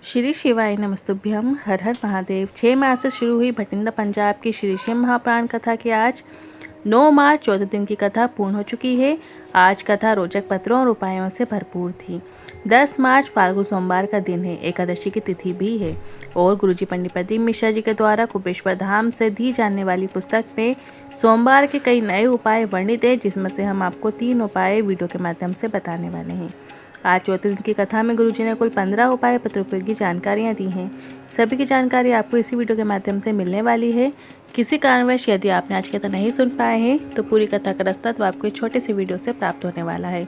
श्री शिवाय नमस्तुभ्यम। हर हर महादेव। 6 मार्च से शुरू हुई भटिंडा पंजाब की श्री शिव महाप्राण कथा की आज 9 मार्च 14 दिन की कथा पूर्ण हो चुकी है। आज कथा रोचक पत्रों और उपायों से भरपूर थी। 10 मार्च फाल्गुन सोमवार का दिन है। एकादशी की तिथि भी है और गुरुजी पंडित प्रदीप मिश्रा जी के द्वारा कुबेश्वर धाम से दी जाने वाली पुस्तक में सोमवार के कई नए उपाय वर्णित है, जिसमें से हम आपको 3 उपाय वीडियो के माध्यम से बताने वाले हैं। आज चौथे दिन की कथा में गुरुजी ने कुल 15 उपाय पत्र उपयोगी जानकारियाँ दी हैं। सभी की जानकारी आपको इसी वीडियो के माध्यम से मिलने वाली है। किसी कारणवश यदि आपने आज की कथा नहीं सुन पाए हैं तो पूरी कथा का रास्ता तो आपको इस छोटे से वीडियो से प्राप्त होने वाला है।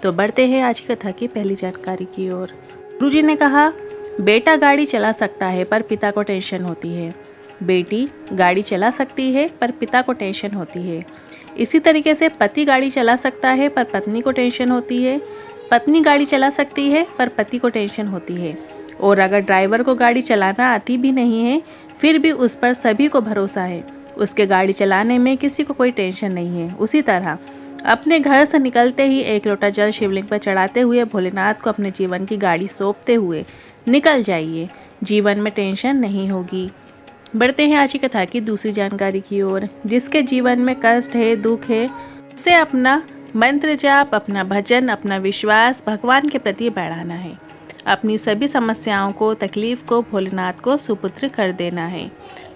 तो बढ़ते हैं आज की कथा की पहली जानकारी की ओर। गुरुजी ने कहा, बेटा गाड़ी चला सकता है पर पिता को टेंशन होती है। बेटी गाड़ी चला सकती है पर पिता को टेंशन होती है। इसी तरीके से पति गाड़ी चला सकता है पर पत्नी को टेंशन होती है। पत्नी गाड़ी चला सकती है पर पति को टेंशन होती है। और अगर ड्राइवर को गाड़ी चलाना आती भी नहीं है फिर भी उस पर सभी को भरोसा है, उसके गाड़ी चलाने में किसी को कोई टेंशन नहीं है। उसी तरह अपने घर से निकलते ही एक लोटा जल शिवलिंग पर चढ़ाते हुए भोलेनाथ को अपने जीवन की गाड़ी सौंपते हुए निकल जाइए, जीवन में टेंशन नहीं होगी। बढ़ते हैं आज की कथा की दूसरी जानकारी की ओर। जिसके जीवन में कष्ट है, दुख है, उसे अपना मंत्र जाप, अपना भजन, अपना विश्वास भगवान के प्रति बढ़ाना है। अपनी सभी समस्याओं को, तकलीफ को भोलेनाथ को सुपुत्र कर देना है।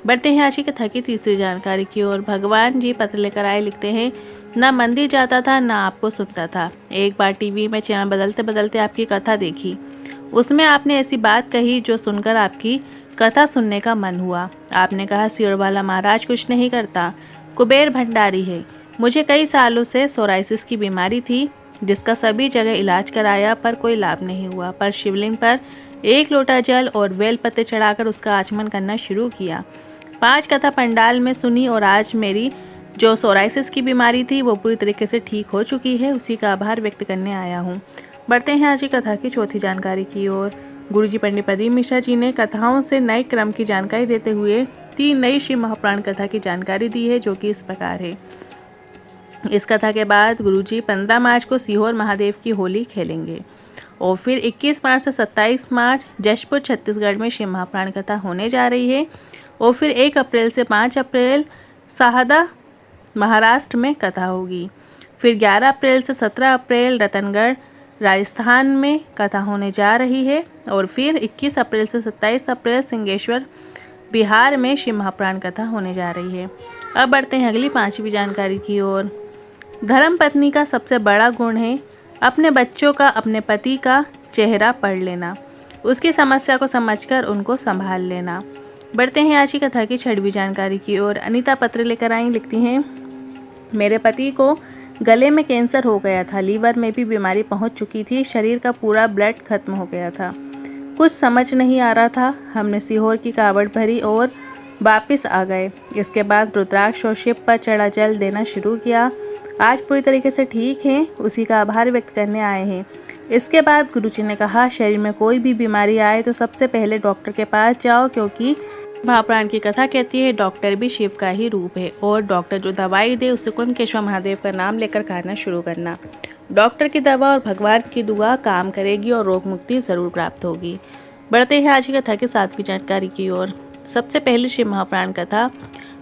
बढ़ते हैं आज की कथा की तीसरी जानकारी की ओर। भगवान जी पत्र लेकर आए, लिखते हैं, ना मंदिर जाता था ना आपको सुनता था। एक बार टीवी में चैनल बदलते बदलते आपकी कथा देखी। उसमें आपने ऐसी बात कही जो सुनकर आपकी कथा सुनने का मन हुआ। आपने कहा, सियोर वाला महाराज कुछ नहीं करता, कुबेर भंडारी है। मुझे कई सालों से सोराइसिस की बीमारी थी, जिसका सभी जगह इलाज कराया पर कोई लाभ नहीं हुआ। पर शिवलिंग पर एक लोटा जल और बेल पत्ते चढ़ाकर उसका आचमन करना शुरू किया। 5 कथा पंडाल में सुनी और आज मेरी जो सोराइसिस की बीमारी थी वो पूरी तरीके से ठीक हो चुकी है। उसी का आभार व्यक्त करने आया हूँ। बढ़ते हैं आज की कथा की चौथी जानकारी की ओर। गुरुजी पंडित प्रदीप मिश्रा जी ने कथाओं से नए क्रम की जानकारी देते हुए 3 नई शिव महाप्राण कथा की जानकारी दी है, जो कि इस प्रकार है। इस कथा के बाद गुरुजी 15 मार्च को सीहोर महादेव की होली खेलेंगे और फिर 21 मार्च से 27 मार्च जशपुर छत्तीसगढ़ में शिव महाप्राण कथा होने जा रही है और फिर 1 अप्रैल से 5 अप्रैल साहदा महाराष्ट्र में कथा होगी। फिर 11 अप्रैल से 17 अप्रैल रतनगढ़ राजस्थान में कथा होने जा रही है और फिर 21 अप्रैल से 27 अप्रैल सिंहेश्वर बिहार में शिव महाप्राण कथा होने जा रही है। अब बढ़ते हैं अगली 5वीं जानकारी की ओर। धर्म पत्नी का सबसे बड़ा गुण है अपने बच्चों का, अपने पति का चेहरा पढ़ लेना, उसकी समस्या को समझकर उनको संभाल लेना। बढ़ते हैं आज की कथा की 6वीं जानकारी की ओर। अनीता पत्र लेकर आई, लिखती हैं, मेरे पति को गले में कैंसर हो गया था, लीवर में भी बीमारी पहुंच चुकी थी, शरीर का पूरा ब्लड खत्म हो गया था, कुछ समझ नहीं आ रहा था। हमने सीहोर की कावड़ भरी और वापस आ गए। इसके बाद रुद्राक्ष और शिव पर चढ़ा जल देना शुरू किया। आज पूरी तरीके से ठीक हैं, उसी का आभार व्यक्त करने आए हैं। इसके बाद गुरुजी ने कहा, शरीर में कोई भी बीमारी आए तो सबसे पहले डॉक्टर के पास जाओ, क्योंकि महाप्राण की कथा कहती है डॉक्टर भी शिव का ही रूप है और डॉक्टर जो दवाई दे उससे कुंदकेश्वर महादेव का नाम लेकर खाना शुरू करना। डॉक्टर की दवा और भगवान की दुआ काम करेगी और रोग मुक्ति ज़रूर प्राप्त होगी। बढ़ते हैं आज की कथा की 7वीं जानकारी की ओर। सबसे पहली शिव महाप्राण कथा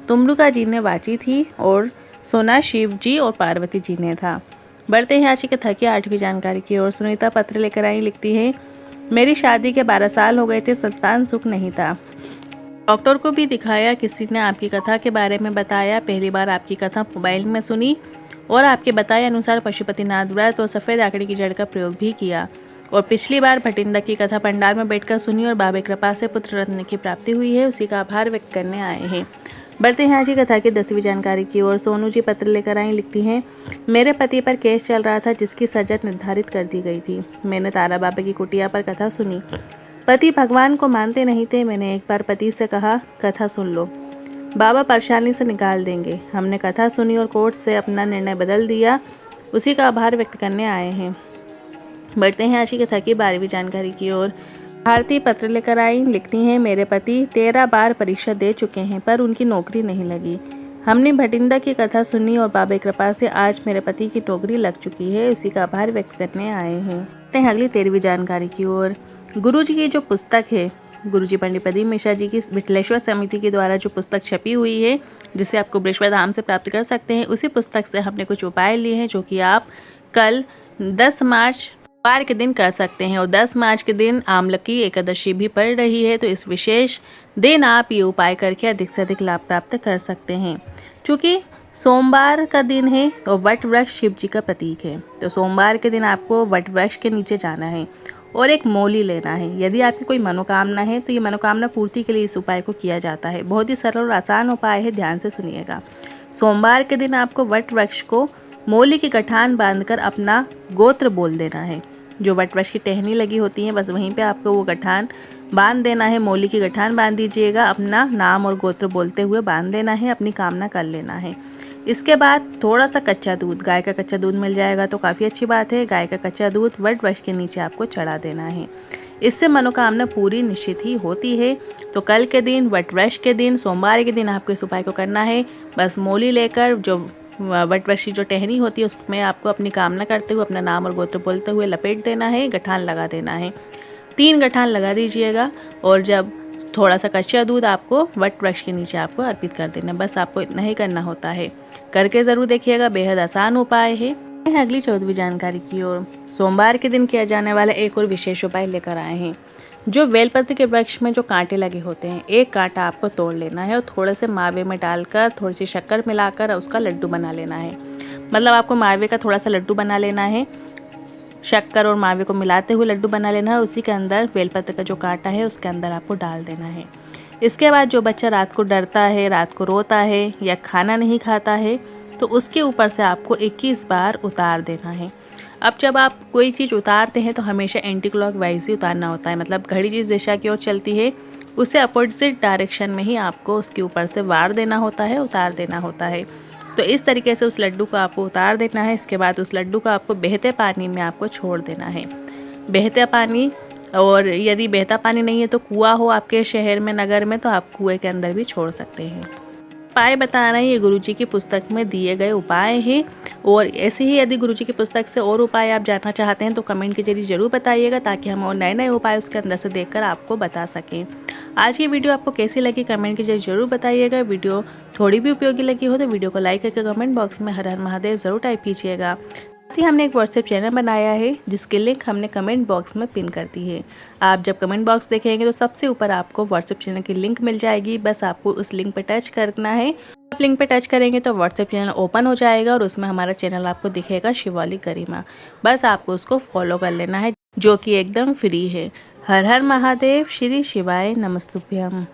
तुमरुका जी ने वाची थी और सोना शिव जी और पार्वती जी ने था। बढ़ते हैं आज की कथा की 8वीं जानकारी की ओर। सुनीता पत्र लेकर आई, लिखती है, मेरी शादी के 12 साल हो गए थे, संतान सुख नहीं था, डॉक्टर को भी दिखाया, किसी ने आपकी कथा के बारे में बताया, पहली बार आपकी कथा मोबाइल में सुनी और आपके बताए अनुसार पशुपतिनाथ व्रत और सफ़ेद आकड़ी की जड़ का प्रयोग भी किया और पिछली बार भटिंडा की कथा पंडाल में बैठकर सुनी और बाबे कृपा से पुत्र रत्न की प्राप्ति हुई है, उसी का आभार व्यक्त करने आए हैं। बढ़ते हैं आज की कथा की 10वीं जानकारी की ओर। सोनू जी पत्र लेकर आई, लिखती हैं, मेरे पति पर केस चल रहा था जिसकी सजा निर्धारित कर दी गई थी। मैंने तारा बाबा की कुटिया पर कथा सुनी। पति भगवान को मानते नहीं थे। मैंने एक बार पति से कहा, कथा सुन लो, बाबा परेशानी से निकाल देंगे। हमने कथा सुनी और कोर्ट से अपना निर्णय बदल दिया, उसी का आभार व्यक्त करने आए हैं। बढ़ते हैं आज की कथा की 12वीं जानकारी की ओर। भारती पत्र लेकर आई, लिखती हैं, मेरे पति 13 बार परीक्षा दे चुके हैं पर उनकी नौकरी नहीं लगी। हमने भटिंडा की कथा सुनी और बाबे कृपा से आज मेरे पति की नौकरी लग चुकी है, उसी का आभार व्यक्त करने आए हैं। अगली 13वीं जानकारी की ओर। गुरुजी की जो पुस्तक है, गुरुजी पंडित प्रदीप मिश्रा जी की विठलेश्वर समिति के द्वारा जो पुस्तक छपी हुई है, जिसे आप कुबरेश्वर धाम से प्राप्त कर सकते हैं, उसी पुस्तक से हमने कुछ उपाय लिए हैं जो कि आप कल 10 मार्च वार के दिन कर सकते हैं। और 10 मार्च के दिन आमलकी एकादशी भी पड़ रही है, तो इस विशेष दिन आप ये उपाय करके अधिक से अधिक लाभ प्राप्त कर सकते हैं। चूँकि सोमवार का दिन है और वट वृक्ष शिव जी का प्रतीक है, तो सोमवार के दिन आपको वट वृक्ष के नीचे जाना है और एक मौली लेना है। यदि आपकी कोई मनोकामना है तो ये मनोकामना पूर्ति के लिए इस उपाय को किया जाता है। बहुत ही सरल और आसान उपाय है, ध्यान से सुनिएगा। सोमवार के दिन आपको वट वृक्ष को मौली की गठान बांधकर अपना गोत्र बोल देना है। जो वट वृक्ष की टहनी लगी होती है, बस वहीं पे आपको वो गठान बांध देना है। मौली की गठान बांध दीजिएगा, अपना नाम और गोत्र बोलते हुए बांध देना है, अपनी कामना कर लेना है। इसके बाद थोड़ा सा कच्चा दूध, गाय का कच्चा दूध मिल जाएगा तो काफ़ी अच्छी बात है। गाय का कच्चा दूध वट वृक्ष के नीचे आपको चढ़ा देना है। इससे मनोकामना पूरी निश्चित ही होती है। तो कल के दिन, वट वृक्ष के दिन, सोमवार के दिन आपको इस उपाय को करना है। बस मौली लेकर जो वट वृक्ष की जो टहनी होती है उसमें आपको अपनी कामना करते हुए अपना नाम और गोत्र बोलते हुए लपेट देना है, गठान लगा देना है। 3 गठान लगा दीजिएगा और जब थोड़ा सा कच्चा दूध आपको वट वृक्ष के नीचे आपको अर्पित कर देना। बस आपको इतना ही करना होता है। करके ज़रूर देखिएगा, बेहद आसान उपाय है। अगली 14वीं जानकारी की ओर। सोमवार के दिन किया जाने वाला एक और विशेष उपाय लेकर आए हैं। जो बेलपत्र के वृक्ष में जो कांटे लगे होते हैं, एक कांटा आपको तोड़ लेना है और थोड़े से मावे में डालकर थोड़ी सी शक्कर मिलाकर उसका लड्डू बना लेना है। मतलब आपको मावे का थोड़ा सा लड्डू बना लेना है, शक्कर और मावे को मिलाते हुए लड्डू बना लेना है। उसी के अंदर बेलपत्र का जो कांटा है उसके अंदर आपको डाल देना है। इसके बाद जो बच्चा रात को डरता है, रात को रोता है या खाना नहीं खाता है, तो उसके ऊपर से आपको 21 बार उतार देना है। अब जब आप कोई चीज़ उतारते हैं तो हमेशा एंटी क्लॉक वाइज ही उतारना होता है। मतलब घड़ी जिस दिशा की ओर चलती है उससे अपोजिट डायरेक्शन में ही आपको उसके ऊपर से वार देना होता है, उतार देना होता है। तो इस तरीके से उस लड्डू को आपको उतार देना है। इसके बाद उस लड्डू को आपको बहते पानी में आपको छोड़ देना है। बहते पानी, और यदि बहता पानी नहीं है तो कुआं हो आपके शहर में, नगर में, तो आप कुएं के अंदर भी छोड़ सकते हैं। उपाय बता रहे हैं ये गुरुजी की पुस्तक में दिए गए उपाय हैं। और ऐसे ही यदि गुरुजी की पुस्तक से और उपाय आप जानना चाहते हैं तो कमेंट के जरिए ज़रूर बताइएगा, ताकि हम और नए नए उपाय उसके अंदर से देखकर आपको बता सकें। आज की वीडियो आपको कैसी लगी कमेंट के जरिए ज़रूर बताइएगा। वीडियो थोड़ी भी उपयोगी लगी हो तो वीडियो को लाइक करके कमेंट बॉक्स में हर हर महादेव ज़रूर टाइप कीजिएगा। हमने एक व्हाट्सएप चैनल बनाया है जिसकी लिंक हमने कमेंट बॉक्स में पिन कर दी है। आप जब कमेंट बॉक्स देखेंगे तो सबसे ऊपर आपको व्हाट्सएप चैनल की लिंक मिल जाएगी। बस आपको उस लिंक पर टच करना है। आप लिंक पर टच करेंगे तो व्हाट्सएप चैनल ओपन हो जाएगा और उसमें हमारा चैनल आपको दिखेगा, शिवालिक गरिमा। बस आपको उसको फॉलो कर लेना है, जो कि एकदम फ्री है। हर हर महादेव, श्री शिवाय नमस्तुभ्यम।